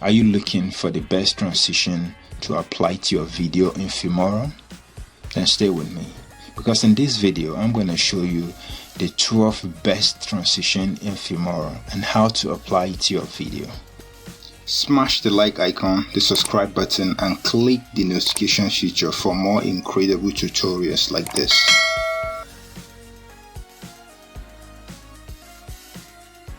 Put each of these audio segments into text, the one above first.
Are you looking for the best transition to apply to your video in Filmora? Then stay with me, because in this video I'm going to show you the 12 best transition in Filmora and how to apply it to your video. Smash the like icon, the subscribe button, and click the notification feature for more incredible tutorials like this.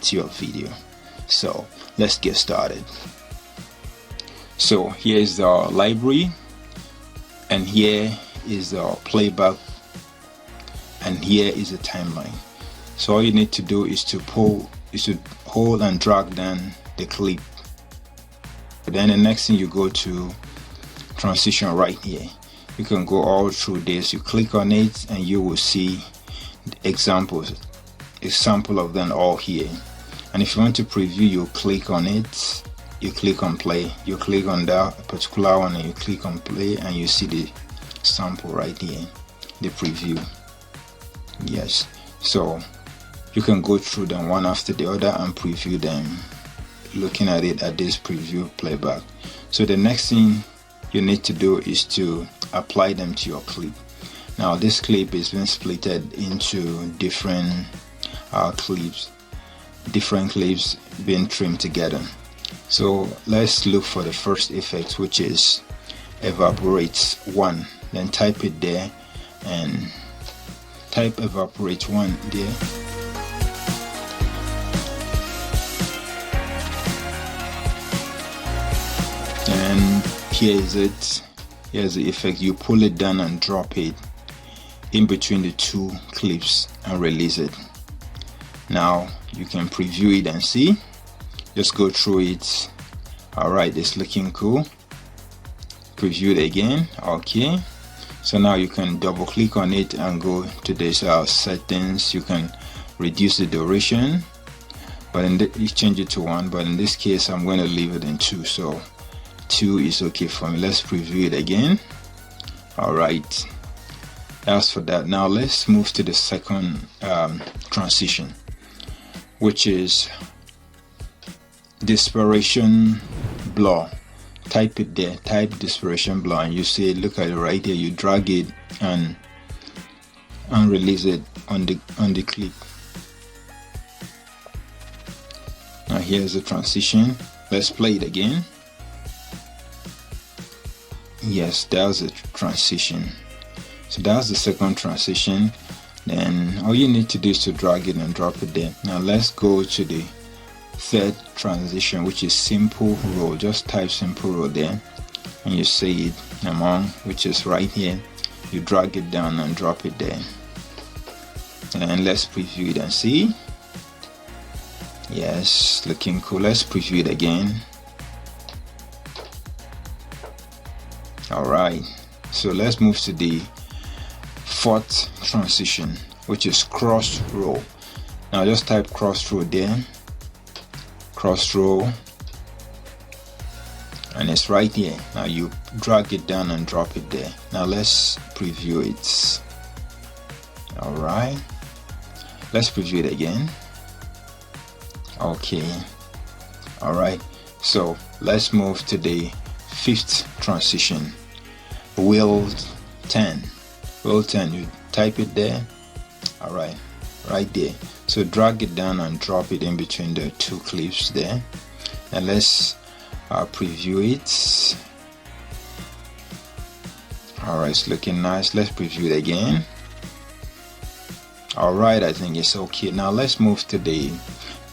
To your video. So let's get started. So here is the library, and here is the playback, and here is the timeline. So all you need to do is to hold and drag down the clip. Then the next thing, you go to transition right here. You can go all through this. You click on it and you will see example of them all here. And if you want to preview, you click on it, you click on play, you click on that particular one and you click on play, and you see the sample right here, the preview. Yes, so you can go through them one after the other and preview them, looking at it at this preview playback. So the next thing you need to do is to apply them to your clip. Now this clip is being splitted into different clips, being trimmed together. So let's look for the first effect, which is evaporate 1. Then type it there and type evaporate 1 there. And here is it. Here's the effect. You pull it down and drop it in between the two clips and release it. Now you can preview it and see. Just go through it. Alright, it's looking cool. Preview it again. Okay, so now you can double click on it and go to this settings. You can reduce the duration, but you change it to 1, but in this case I'm going to leave it in 2, so 2 is okay for me. Let's preview it again. Alright, as for that, now let's move to the second transition, which is dispersion blur. Type it there, type dispersion blur, and you see, look at it right here. You drag it and release it on the clip. Now here's the transition. Let's play it again. Yes, that's the transition. So that's the second transition. Then all you need to do is to drag it and drop it there. Now let's go to the third transition, which is simple roll. Just type simple roll there and you see it among, which is right here. You drag it down and drop it there, and let's preview it and see. Yes, looking cool. Let's preview it again. Alright, so let's move to the fourth transition, which is cross roll. Now just type cross roll there, cross roll, and it's right here. Now you drag it down and drop it there. Now let's preview it. Alright, let's preview it again. Okay, alright, so let's move to the fifth transition, wheel 10. Wheel 10, you type it there. Alright, right there. So drag it down and drop it in between the two clips there, and let's preview it. Alright, it's looking nice. Let's preview it again. Alright, I think it's okay. Now let's move to the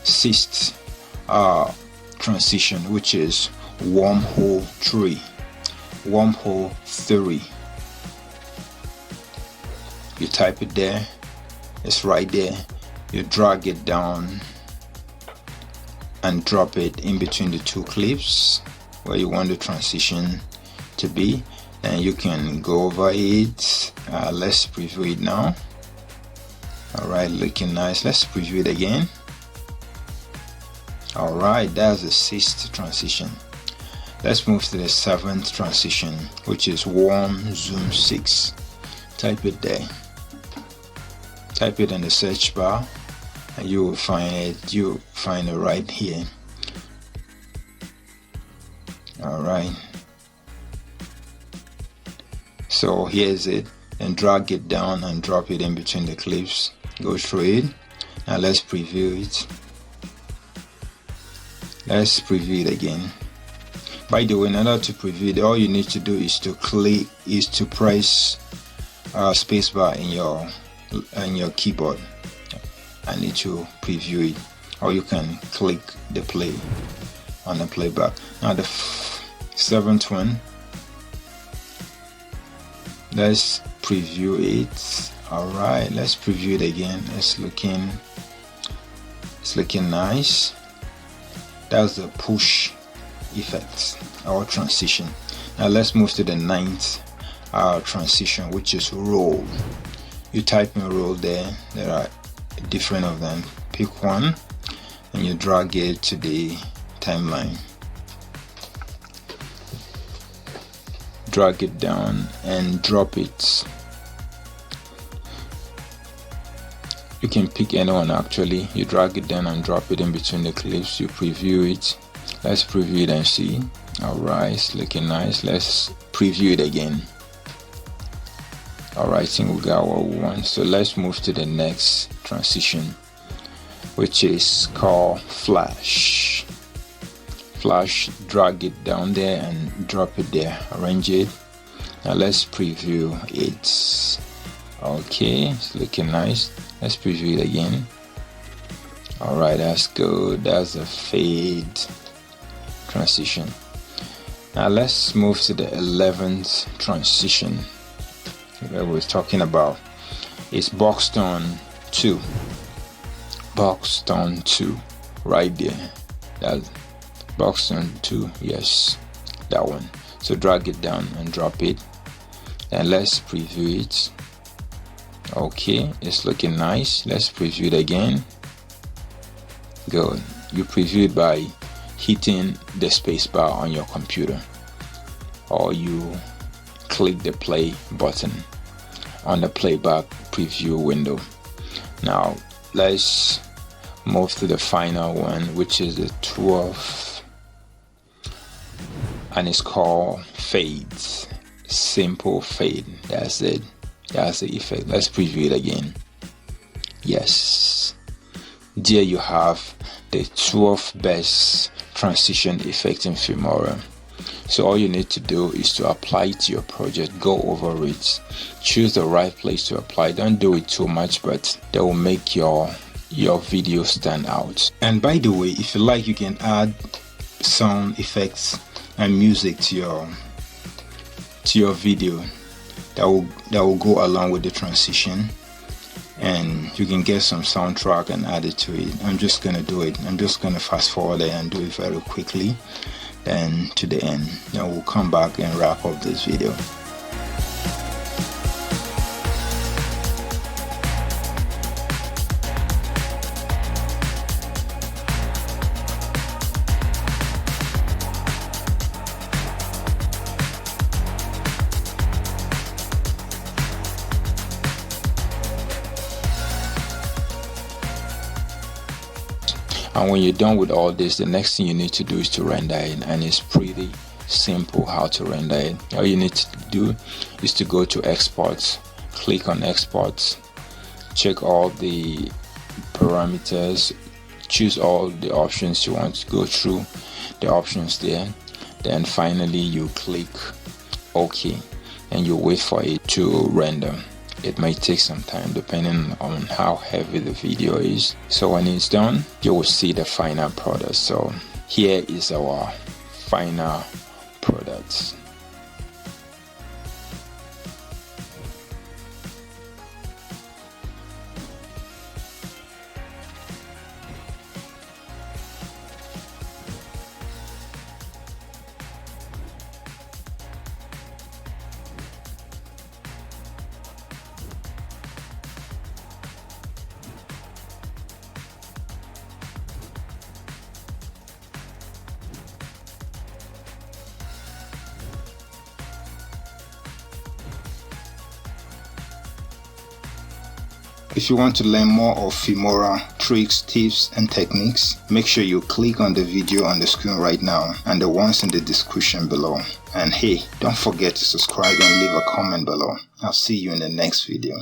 sixth transition, which is wormhole 3. Wormhole 3. You type it there, it's right there. You drag it down and drop it in between the two clips where you want the transition to be, and you can go over it. Let's preview it now. Alright, looking nice. Let's preview it again. Alright, that's the sixth transition. Let's move to the seventh transition, which is warm zoom 6. Type it there. Type it in the search bar and you will find it. You find it right here. All right, so here's it, and drag it down and drop it in between the clips. Go through it. Now let's preview it. Let's preview it again. By the way, in order to preview it, all you need to do is to press spacebar in your keyboard. I need to preview it, or you can click the play on the playback. Now the seventh one, let's preview it. All right, let's preview it again. It's looking nice. That's the push effect or transition. Now let's move to the ninth transition, which is roll. You type in roll there. There are different of them. Pick one and you drag it to the timeline. Drag it down and drop it. You can pick anyone actually. You drag it down and drop it in between the clips. You preview it. Let's preview it and see. Alright, it's looking nice. Let's preview it again. Alright, I think we got what we want. So let's move to the next transition, which is called flash. Flash, drag it down there and drop it there. Arrange it. Now let's preview it. Okay, it's looking nice. Let's preview it again. Alright, that's good. That's a fade transition. Now let's move to the 11th transition that we're talking about. It's box tone 2. Box tone 2 right there. That's box tone 2. Yes, that one. So drag it down and drop it, and let's preview it. Okay, it's looking nice. Let's preview it again. Good. You preview it by hitting the spacebar on your computer, or you click the play button on the playback preview window. Now let's move to the final one, which is the 12th, and it's called fades. Simple fade. That's it. That's the effect. Let's preview it again. Yes, there you have the 12th best transition effect in Filmora. So all you need to do is to apply it to your project. Go over it, choose the right place to apply. Don't do it too much, but that will make your video stand out. And by the way, if you like, you can add sound effects and music to your video that will go along with the transition, and you can get some soundtrack and add it to it. I'm just gonna do it. I'm just gonna fast forward it and do it very quickly, then to the end. Then we'll come back and wrap up this video. And when you're done with all this, the next thing you need to do is to render it, and it's pretty simple how to render it. All you need to do is to go to exports, click on exports, check all the parameters, choose all the options you want to go through the options there. Then finally you click OK, and you wait for it to render. It might take some time depending on how heavy the video is. So when it's done, you will see the final product. So here is our final product. If you want to learn more of Filmora tricks, tips and techniques, make sure you click on the video on the screen right now and the ones in the description below. And hey, don't forget to subscribe and leave a comment below. I'll see you in the next video.